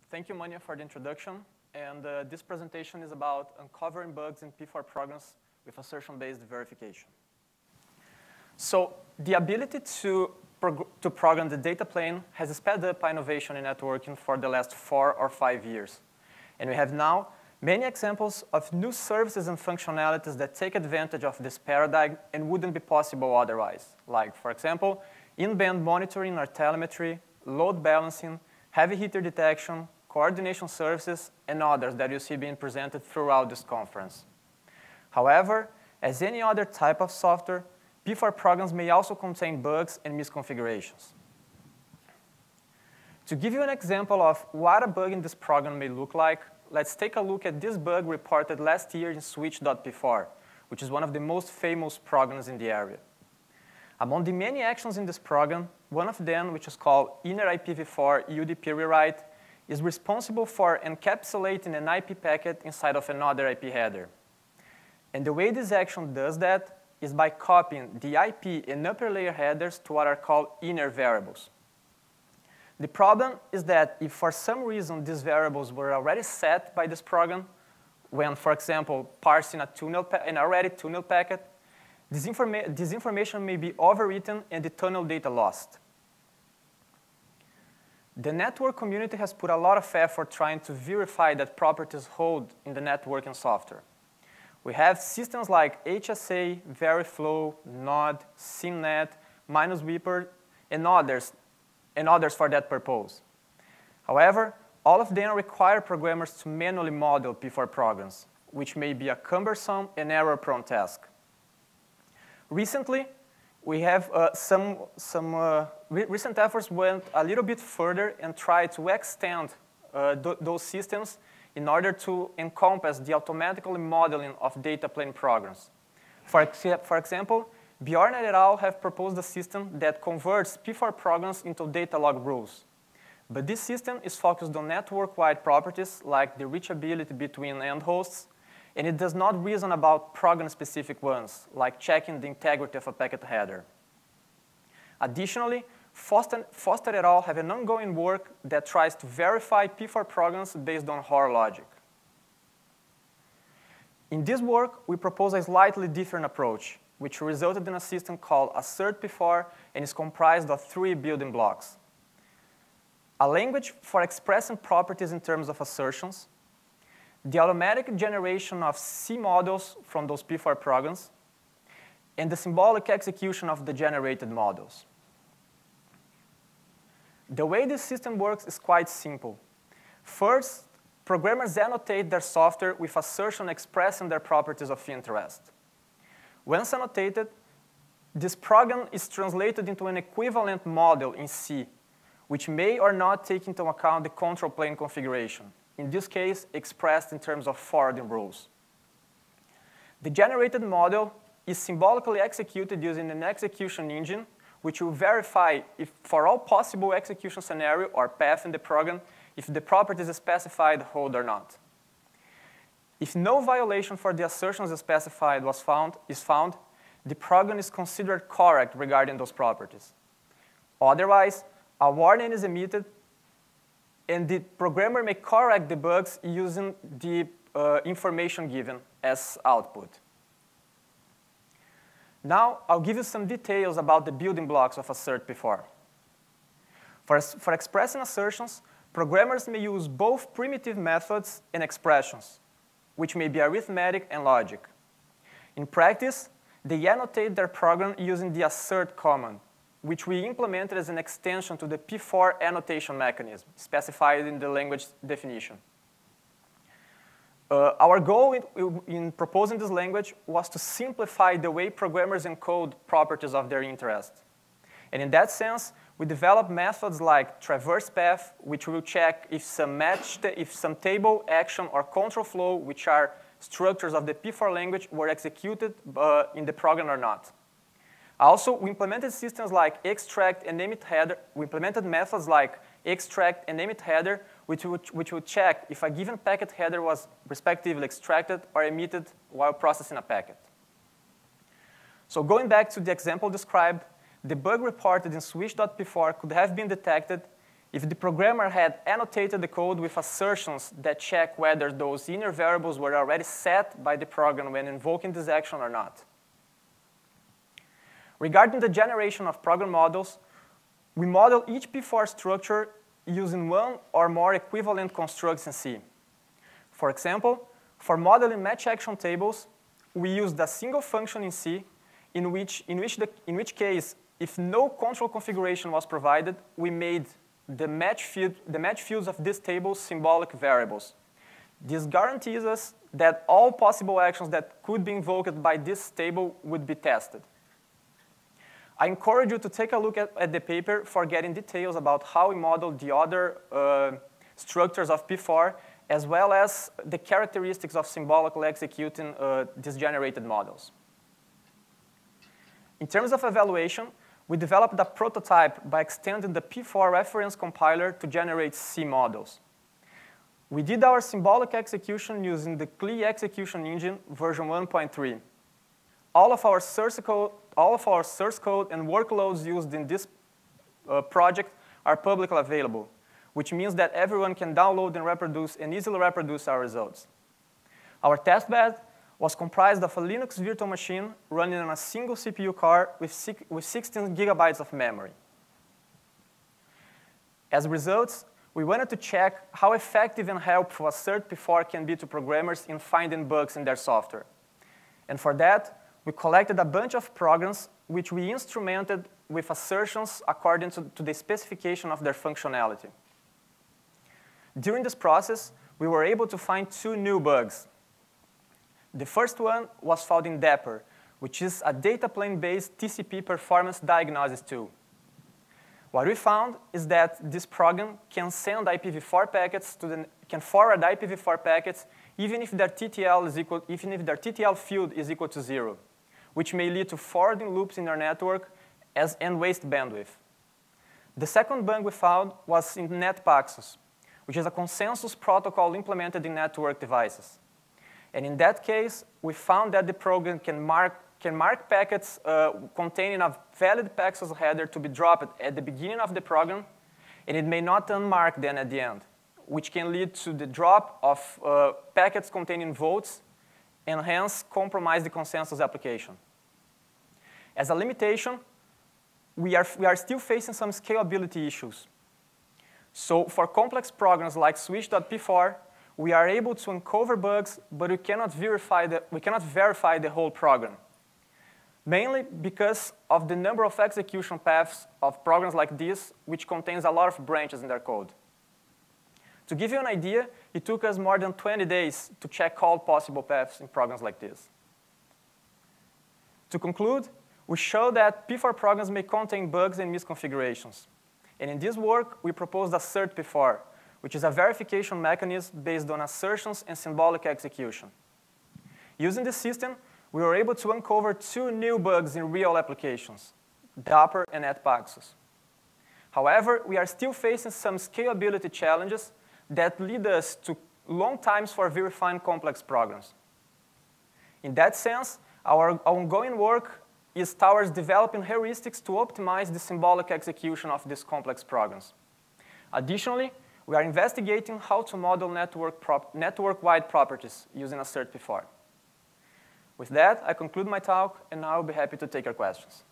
Thank you, Mania, for the introduction. And this presentation is about uncovering bugs in P4 programs with assertion-based verification. So the ability to program the data plane has sped up innovation in networking for the last 4 or 5 years. And we have now many examples of new services and functionalities that take advantage of this paradigm and wouldn't be possible otherwise. Like, for example, in-band monitoring or telemetry, load balancing, heavy hitter detection, coordination services, and others that you see being presented throughout this conference. However, as any other type of software, P4 programs may also contain bugs and misconfigurations. To give you an example of what a bug in this program may look like, let's take a look at this bug reported last year in switch.p4, which is one of the most famous programs in the area. Among the many actions in this program, one of them, which is called inner IPv4 UDP rewrite, is responsible for encapsulating an IP packet inside of another IP header. And the way this action does that is by copying the IP and upper layer headers to what are called inner variables. The problem is that if for some reason these variables were already set by this program, when, for example, parsing an already tunnel packet, this information may be overwritten and the tunnel data lost. The network community has put a lot of effort trying to verify that properties hold in the networking software. We have systems like HSA, Veriflow, Node, SymNet, MinuteWeeper, and others for that purpose. However, all of them require programmers to manually model P4 programs, which may be a cumbersome and error-prone task. Recently, we have recent efforts went a little bit further and tried to extend those systems in order to encompass the automatical modeling of data plane programs. For example, Bjorn et al. Have proposed a system that converts P4 programs into data log rules. But this system is focused on network-wide properties like the reachability between end hosts, and it does not reason about program-specific ones, like checking the integrity of a packet header. Additionally, Foster et al. Have an ongoing work that tries to verify P4 programs based on HOR logic. In this work, we propose a slightly different approach, which resulted in a system called Assert-P4 and is comprised of 3 building blocks: a language for expressing properties in terms of assertions, the automatic generation of C models from those P4 programs, and the symbolic execution of the generated models. The way this system works is quite simple. First, programmers annotate their software with assertion expressing their properties of interest. Once annotated, this program is translated into an equivalent model in C, which may or not take into account the control plane configuration, in this case, expressed in terms of forwarding rules. The generated model is symbolically executed using an execution engine, which will verify if for all possible execution scenario or path in the program, if the properties specified hold or not. If no violation for the assertions specified is found, the program is considered correct regarding those properties. Otherwise, a warning is emitted, and the programmer may correct the bugs using the information given as output. Now, I'll give you some details about the building blocks of Assert-P4. For expressing assertions, programmers may use both primitive methods and expressions, which may be arithmetic and logic. In practice, they annotate their program using the assert command, which we implemented as an extension to the P4 annotation mechanism specified in the language definition. Our goal in proposing this language was to simplify the way programmers encode properties of their interest. And in that sense, we developed methods like traverse path, which will check if some table, action, or control flow, which are structures of the P4 language, were executed in the program or not. Also, we implemented systems like extract and emit header. We implemented methods like extract and emit header, which would check if a given packet header was respectively extracted or emitted while processing a packet. So going back to the example described, the bug reported in switch.p4 could have been detected if the programmer had annotated the code with assertions that check whether those inner variables were already set by the program when invoking this action or not. Regarding the generation of program models, we model each P4 structure using one or more equivalent constructs in C. For example, for modeling match action tables, we used a single function in C in which case, if no control configuration was provided, we made the match fields of this table symbolic variables. This guarantees us that all possible actions that could be invoked by this table would be tested. I encourage you to take a look at the paper for getting details about how we model the other structures of P4, as well as the characteristics of symbolically executing these generated models. In terms of evaluation, we developed a prototype by extending the P4 reference compiler to generate C models. We did our symbolic execution using the CLI execution engine version 1.3. All of our source code and workloads used in this project are publicly available, which means that everyone can download and reproduce and easily reproduce our results. Our testbed was comprised of a Linux virtual machine running on a single CPU core with 16 gigabytes of memory. As results, we wanted to check how effective and helpful Assert P4 can be to programmers in finding bugs in their software. And for that, we collected a bunch of programs which we instrumented with assertions according to the specification of their functionality. During this process, we were able to find 2 new bugs. The first one was found in Dapper, which is a data plane-based TCP performance diagnosis tool. What we found is that this program can send IPv4 packets can forward IPv4 packets even if their TTL field is equal to 0, which may lead to forwarding loops in their network and waste bandwidth. The second bug we found was in NetPaxos, which is a consensus protocol implemented in network devices. And in that case, we found that the program can mark packets containing a valid Paxos header to be dropped at the beginning of the program, and it may not unmark then at the end, which can lead to the drop of packets containing votes and hence compromise the consensus application. As a limitation, we are still facing some scalability issues. So for complex programs like switch.p4, we are able to uncover bugs, but we cannot verify the whole program, mainly because of the number of execution paths of programs like this, which contains a lot of branches in their code. To give you an idea, it took us more than 20 days to check all possible paths in programs like this. To conclude, we show that P4 programs may contain bugs and misconfigurations. And in this work, we proposed Assert P4, which is a verification mechanism based on assertions and symbolic execution. Using this system, we were able to uncover 2 new bugs in real applications, Dapper and NetPaxos. However, we are still facing some scalability challenges that lead us to long times for verifying complex programs. In that sense, our ongoing work is towards developing heuristics to optimize the symbolic execution of these complex programs. Additionally, we are investigating how to model network-wide properties using Assert P4. With that, I conclude my talk, and now I'll be happy to take your questions.